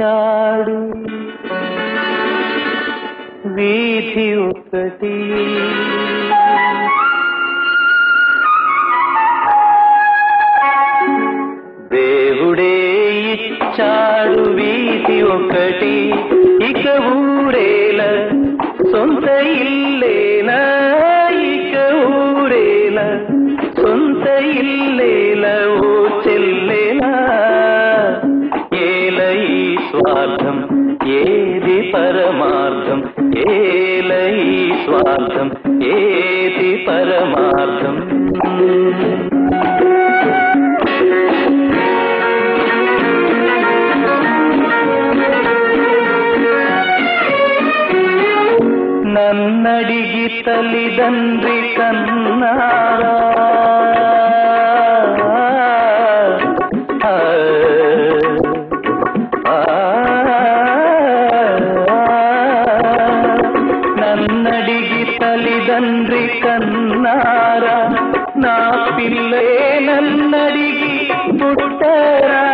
ఇచ్చాడు వీధి ఒకటి. దేవుడే ఇచ్చాడు వీధి ఒకటి, ఇక ఊరేల సొంత ఇల్లేల, ఇక ఊరేల సొంత ఇల్లేల ఓ చెల్లేలా. ఏల ఈ స్వార్థం ఏది పరమార్థం, ఏల ఈ స్వార్థం ఏది పరమార్థం. నన్నడిగి తల్లిదండ్రి కన్నారా, నన్నడిగి తల్లిదండ్రి కన్నారా, నా పిల్లే నన్నడిగి పుట్టరా.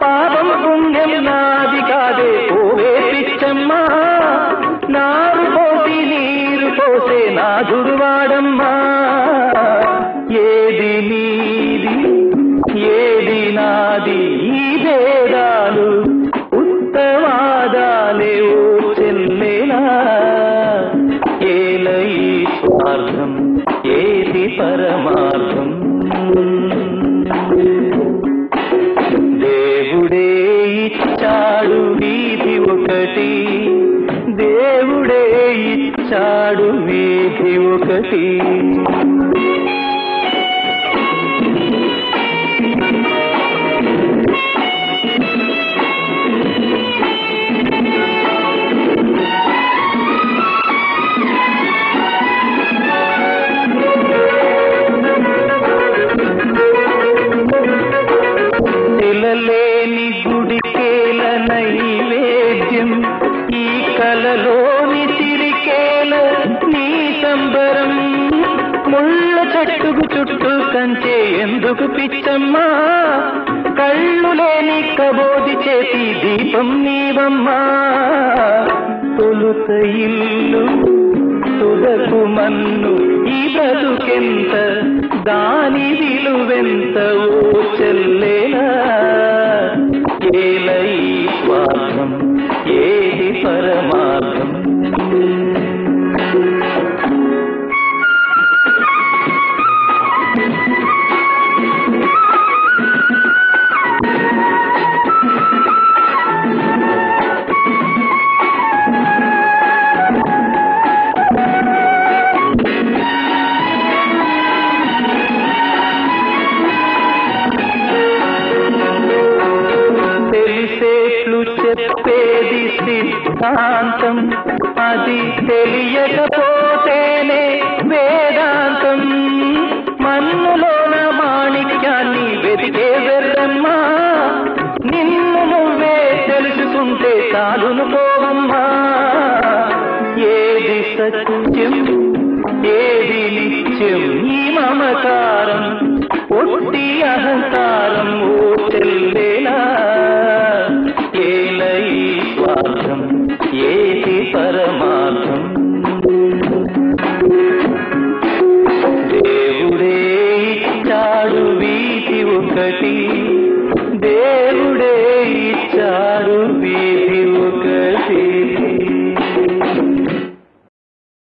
పాపం పుణ్యం నాది కాదే ఓవే పిచ్చమ్మా, నారు పోసి నీరు పోసే నాథుడు వాడమ్మా. ఏది నీది ఏది నాది ఈ భేదాలు ఉత్తవాదాలే ఓ చెల్లేలా. ఏల ఈ స్వార్థం ఏది పరమార్థం. దేవుడే ఇచ్చాడు వీధి ఒకటి, దేవుడే ఇచ్చాడు వీధి ఒకటి. తిలలేని గుడికేల నైవేద్యం, ఈ కలలోని సిరికేల నీ సంబరం. ముళ్ళ చెట్టుకు చుట్టూ కంచే ఎందుకు పిచ్చమ్మా, కళ్ళు లేని కబోది చేసి దీపం నీవమ్మా. తొలుత ఇల్లు తుదకు మన్ను ఈ బ్రతుకెంత, దాని విలువెంత ఓ చెల్లేలా. ఏల ఈ స్వార్థం ఏది పరమార్థం. తెలిసేట్లు చెప్పేది సిద్ధాంతం, అది తెలియకపోతేనే వేదాంతం. మన్నులోన మాణిక్యాన్ని వెతికే వెర్రమ్మా, నిన్ను నువ్వే తెలుసుకుంటే చాలును పోవమ్మా. ఏది సత్యం ఏది నిత్యం ఈ మమకారం ఒట్టి అహంకారం ఓ చెల్లేలా. ఏల ఈ స్వార్థం ఏది పరమార్థం. దేవుడే ఇచ్చాడు వీధి ఒకటి,